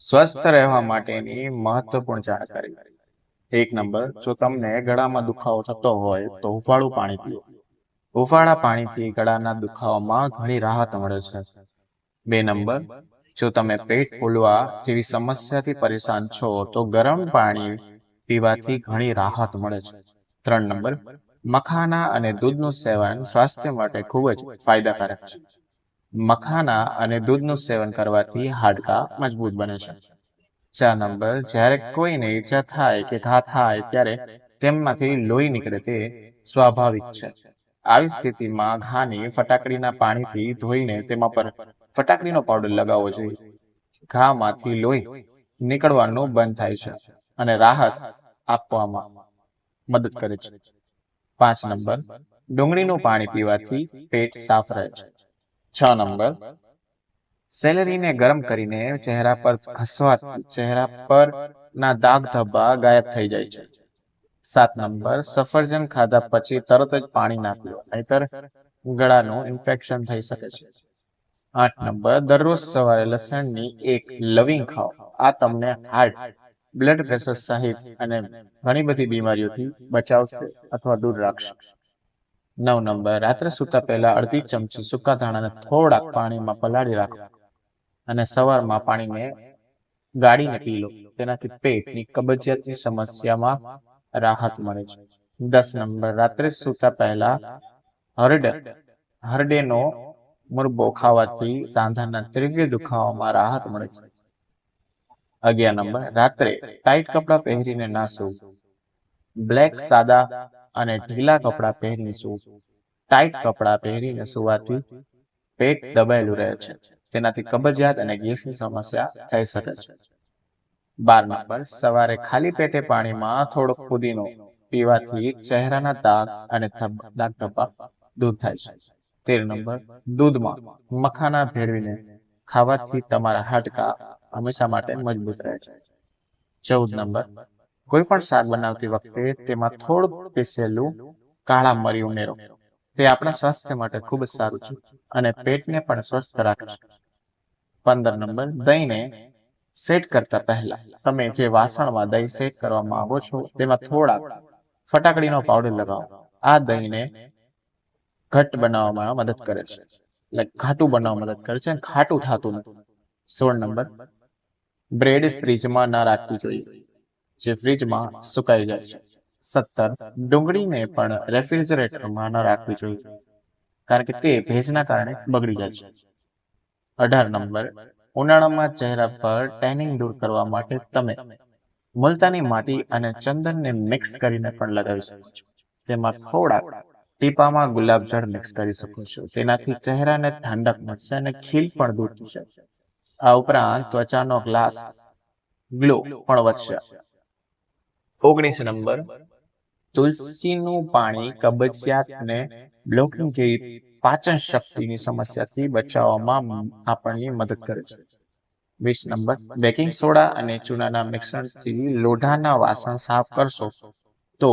સ્વસ્થ રહેવા માટેની મહત્વપૂર્ણ જાણકારી. 1 નંબર, જો તમને ગળામાં દુખાવો થતો હોય તો હુંફાળું પાણી પીઓ. હુંફાળા પાણીથી ગળાના દુખાવામાં ઘણી રાહત મળે છે. 2 નંબર, જો તમે પેટ ફૂલવા જેવી સમસ્યાથી પરેશાન છો તો ગરમ પાણી પીવાથી ઘણી રાહત મળે છે. 3 નંબર, મખાના અને દૂધનું સેવન સ્વાસ્થ્ય માટે ખૂબ જ ફાયદાકારક છે. મખાના અને દૂધનું સેવન કરવાથી હાડકાં મજબૂત બને છે. 4 નંબર, જ્યારે કોઈને ઈજા થાય કે ઘા થાય ત્યારે તેમાંથી લોહી નીકળે તે સ્વાભાવિક છે. આવી સ્થિતિમાં ઘાની ફટાકડીના પાણીથી ધોઈને તેમાં પર ફટાકડીનો પાવડર લગાવવો જોઈએ. ઘામાંથી લોહી નીકળવાનું બંધ થાય છે અને રાહત આપવામાં મદદ કરે છે. 5 નંબર, ડુંગળીનું પાણી પીવાથી પેટ સાફ રહે છે. 6 નંબર, સેલરીને ગરમ કરીને ચહેરા પર ઘસવાથી ચહેરા પરના દાગ ધબ્બા ગાયબ થઈ જાય છે. 7 નંબર, સફરજન ખાધા પછી તરત જ પાણી ના પીઓ, નહીતર ગળાનું ઇન્ફેક્શન થઈ શકે છે. 8 નંબર, દરરોજ સવારે લસણની એક લવિંગ ખાઓ. આ તમને હાર્ટ, બ્લડ પ્રેશર સહિત અને ઘણી બધી બીમારીઓથી બચાવશે અથવા દૂર રાખશે. 9 નંબર, રાત્રે સૂતા પહેલા અડધી ચમચી સૂકા ધાણાને થોડાક પાણીમાં પલાળી રાખો અને સવારમાં પાણીને ગાળીને પી લો. તેનાથી પેટની કબજિયાતની સમસ્યામાં રાહત મળે છે. 10 નંબર, રાત્રે સૂતા પહેલા હરડેનો મુરબ્બો ખાવાથી સાંધાના તીવ્ર દુખાવામાં રાહત મળે છે. 11 નંબર, રાત્રે ટાઈટ કપડાં પહેરીને ના સૂવું. બ્લેક, સાદા અને ઢીલા કપડાં પહેરીને સૂવું. ટાઈટ કપડાં પહેરીને સૂવાથી પેટ દબાયેલું રહે છે. તેનાથી કબજિયાત અને ગેસની સમસ્યા થઈ શકે છે. 12 નંબર, સવારે ખાલી પેટે પાણીમાં થોડોક પુદીનો પીવાથી ચહેરાના દાગ અને દાગ ધબ્બા દૂર થાય છે. 13 નંબર, દૂધમાં મખાના ભેળવીને ખાવાથી તમારા હાડકાં હંમેશા માટે મજબૂત રહે છે. 14 નંબર, કોઈ પણ શાક બનાવતી વખતે તેમાં થોડું પીસેલું કાળા મરી ઉમેરો. તે આપણા સ્વાસ્થ્ય માટે ખૂબ જ સારું છે અને પેટને પણ સ્વસ્થ રાખે છે. 15 નંબર, દહીંને સેટ કરતા પહેલા તમે જે વાસણમાં દહીં સેટ કરવા માંગો છો તેમાં થોડાક ફટાકડીનો પાવડર લગાવો. આ દહીંને ઘટ્ટ બનાવવામાં મદદ કરે છે, એટલે ઘાટું બનાવવામાં મદદ કરે છે, ખાટું થતું નથી. 16 નંબર, બ્રેડ ફ્રીજમાં ના રાખવી જોઈએ, જે ફ્રીજમાં સુકાઈ જાય છે. 17, ડુંગળીને પણ રેફ્રિજરેટરમાં ન રાખવી જોઈએ, કારણ કે તે ભેજના કારણે બગડી જાય છે. 18 નંબર, ઉનાળામાં ચહેરા પર ટેનિંગ દૂર કરવા માટે તમે મુલતાની માટી અને ચંદનને મિક્સ કરીને પણ લગાવી શકો છો. તેમાં થોડાક ટીપામાં ગુલાબજળ મિક્સ કરી શકો છો. તેનાથી ચહેરાને ઠંડક મળશે અને ખીલ પણ દૂર થશે. આ ઉપરાંત ત્વચાનો ગ્લો પણ વધશે. 19 નંબર, તુલસીનું પાણી કબજિયાત અને બ્લોટિંગ જેવી પાચન શક્તિની સમસ્યાથી બચાવવામાં આપણને મદદ કરે છે. 20 નંબર, બેકિંગ સોડા અને ચૂનાના મિશ્રણથી લોઢાના વાસણ સાફ કરશો તો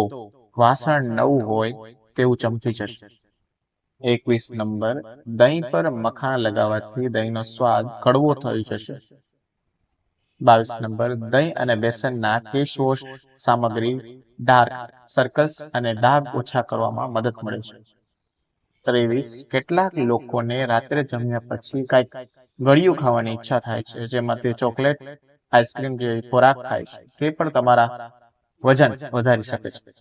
વાસણ નવું હોય તેવું ચમકી જશે. 21 નંબર, દહીં પર મખાના લગાવવાથી દહીંનો સ્વાદ કડવો થઈ જશે. 22 નંબર, દહીં અને બેસનના કેશ વોશ સામગ્રી ડાર્ક સર્કલ્સ અને ડાઘ ઓછા કરવામાં મદદ મળે છે. 23, કેટલાક લોકોને રાત્રે જમ્યા પછી કંઈક ગળ્યું ખાવાની ઈચ્છા થાય છે, જેમાં તે ચોકલેટ, આઈસ્ક્રીમ જેવી ખોરાક ખાય છે. તે પણ તમારા વજન વધારી શકે છે.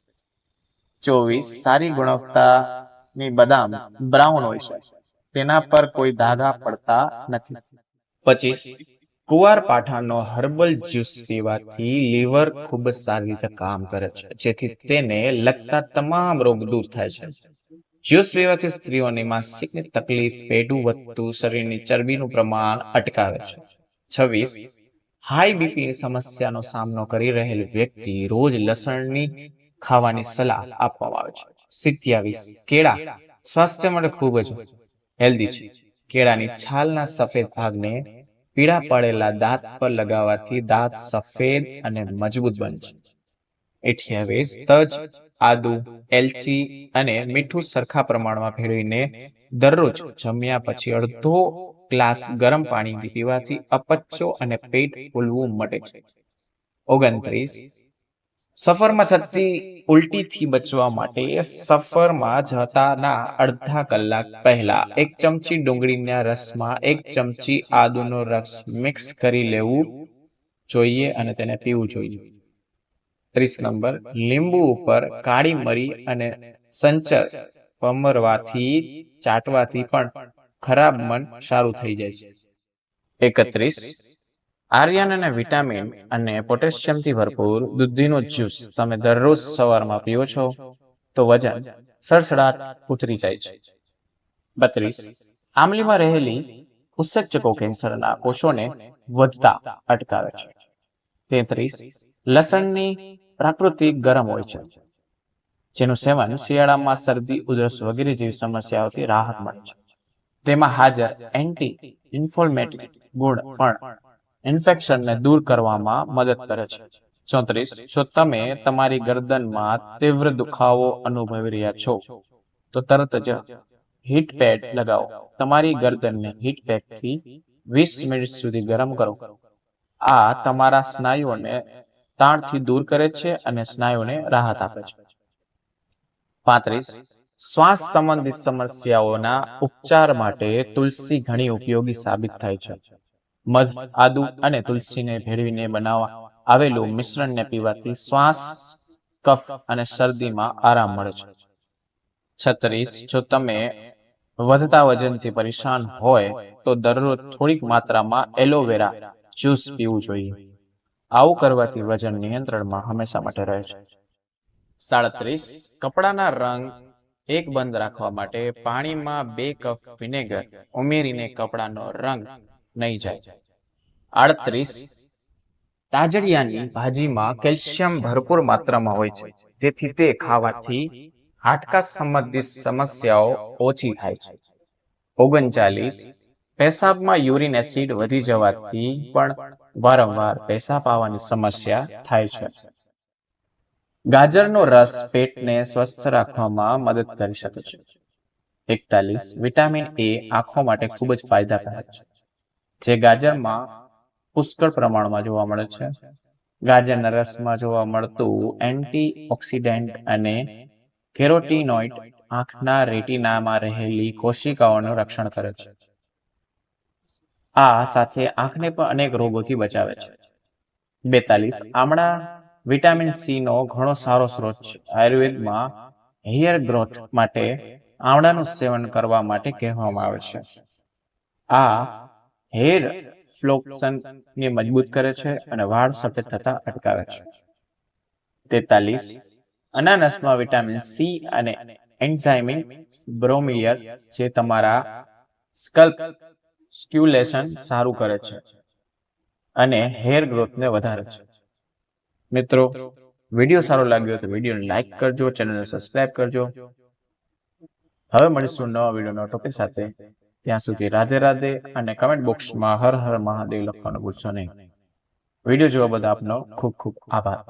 24, સારી ગુણવત્તાની બદામ બ્રાઉન હોય છે, તેના પર કોઈ ધાગા પડતા નથી. 25, કુવારપાઠાનો હર્બલ જ્યુસ પીવાથી લીવર ખૂબ જ સારી રીતે કામ કરે છે, જેથી તેને લગતા તમામ રોગ દૂર થાય છે. જ્યુસ પીવાથી સ્ત્રીઓની માસિકની તકલીફ, પેટનું વધતું, શરીરની ચરબીનું પ્રમાણ અટકાવે છે. 26, હાઈ બીપીની સમસ્યાનો સામનો કરી રહેલ વ્યક્તિ રોજ લસણની ખાવાની સલાહ આપવામાં આવે છે. 27, કેળા સ્વાસ્થ્ય માટે ખૂબ જ હેલ્ધી છે. કેળાની છાલના સફેદ ભાગને પીળા પડેલા દાંત પર લગાવવાથી દાંત સફેદ અને મજબૂત બને છે. 28, તજ, આદુ, એલચી અને મીઠું સરખા પ્રમાણમાં ભેળવીને દરરોજ જમ્યા પછી અડધો ગ્લાસ ગરમ પાણીથી પીવાથી અપચો અને પેટ ફૂલવું મટે છે. 29. સફરમાં થતી ઉલટીથી બચવા માટે સફરમાં જતાના અડધા કલાક પહેલા 1 ચમચી ડુંગળીના રસમાં 1 ચમચી આદુનો રસ મિક્સ કરી લેવું જોઈએ અને તેને પીવું જોઈએ. 30 નંબર, લીંબુ ઉપર કાળી મરી અને સંચર પમરવાથી ચાટવાથી પણ ખરાબ મન સારું થઈ જાય છે. 31. આર્યન અને વિટામિન અને પોટેશિયમથી ભરપૂર દૂધીનો જ્યુસ તમે દરરોજ સવારમાં પીઓ છો તો વજન સડસડાટ ઉતરી જાય છે. 32. આમલીમાં રહેલી ઉત્સેચકો કેન્સરના કોષોને વધતા અટકાવે છે. 33. લસણની પ્રકૃતિ ગરમ હોય છે, જેનું સેવન શિયાળામાં શરદી, ઉધરસ વગેરે જેવી સમસ્યાઓથી રાહત મળે છે. તેમાં હાજર એન્ટી ઇન્ફ્લેમેટરી ગુણ પણ ઇન્ફેક્શનને દૂર કરવામાં મદદ કરે છે. 34. જો તમે તમારી ગરદનમાં તીવ્ર દુખાવો અનુભવી રહ્યા છો તો તરત જ હીટ પેડ લગાવો. તમારી ગરદનને હીટ પેકથી 20 મિનિટ સુધી ગરમ કરો. આ તમારા સ્નાયુઓને તાણથી દૂર કરે છે અને સ્નાયુઓને રાહત આપે છે. 35. શ્વાસ સંબંધિત સમસ્યાઓના ઉપચાર માટે તુલસી ઘણી ઉપયોગી સાબિત થાય છે. મધ, આદુ અને તુલસીને ભેળવીને બનાવવા આવેલું મિશ્રણને પીવાથી શ્વાસ, કફ અને શરદીમાં આરામ મળે છે. 36. જો તમે વધતા વજનથી પરેશાન હોય તો દરરોજ થોડીક માત્રામાં એલોવેરા જ્યુસ પીવું જોઈએ. આવું કરવાથી વજન નિયંત્રણમાં હંમેશા માટે રહે છે. 37. કપડાના રંગ એક બંધ રાખવા માટે પાણીમાં 2 કપ વિનેગર ઉમેરીને કપડાનો રંગ નહીં જાય. 38. તાજડિયાની ભાજીમાં કેલ્શિયમ ભરપૂર માત્રામાં હોય છે, તેથી તે ખાવાથી હાડકા સંબંધિત સમસ્યાઓ ઓછી થાય છે. 39. પેશાબમાં યુરિન એસિડ વધી જવાથી પણ વારંવાર પેશાબ આવવાની સમસ્યા થાય છે. ગાજરનો રસ પેટને સ્વસ્થ રાખવામાં મદદ કરી શકે છે. 41. વિટામિન એ આંખો માટે ખૂબ જ ફાયદાકારક છે, જે ગાજરમાં પુષ્કળ પ્રમાણમાં જોવા મળે છે. ગાજરના રસમાં જોવા મળતું એન્ટીઓક્સિડન્ટ અને કેરોટીનોઇડ આંખના રેટિનામાં રહેલી કોશિકાઓનું રક્ષણ કરે છે. આ સાથે આંખને પણ અનેક રોગોથી બચાવે છે. 42. આમળા વિટામિન સી નો ઘણો સારો સ્ત્રોત છે. આયુર્વેદમાં હેયર ગ્રોથ માટે આમળાનું સેવન કરવા માટે કહેવામાં આવે છે. આ હેર ફ્લોક્સનને મજબૂત કરે છે અને વાળ સફેદ થતા અટકાવે છે. 43. અનાનસમાં વિટામિન સી અને એન્ઝાઇમિક બ્રોમિલિયર જે તમારા સ્કલ્પ સ્ક્યુલેશન સારું કરે છે અને હેર ગ્રોથને વધારે છે. મિત્રો, વિડીયો સારો લાગ્યો તો વિડીયોને લાઈક કરજો, ચેનલને સબસ્ક્રાઇબ કરજો. હવે મળીશું નવા વિડીયોના ટોપિક સાથે. ત્યાં સુધી રાધે રાધે અને કમેન્ટ બોક્સમાં હર હર મહાદેવ લખવાનું ભૂલશો નહીં. વિડીયો જોવા બદલ આપનો ખૂબ ખૂબ આભાર.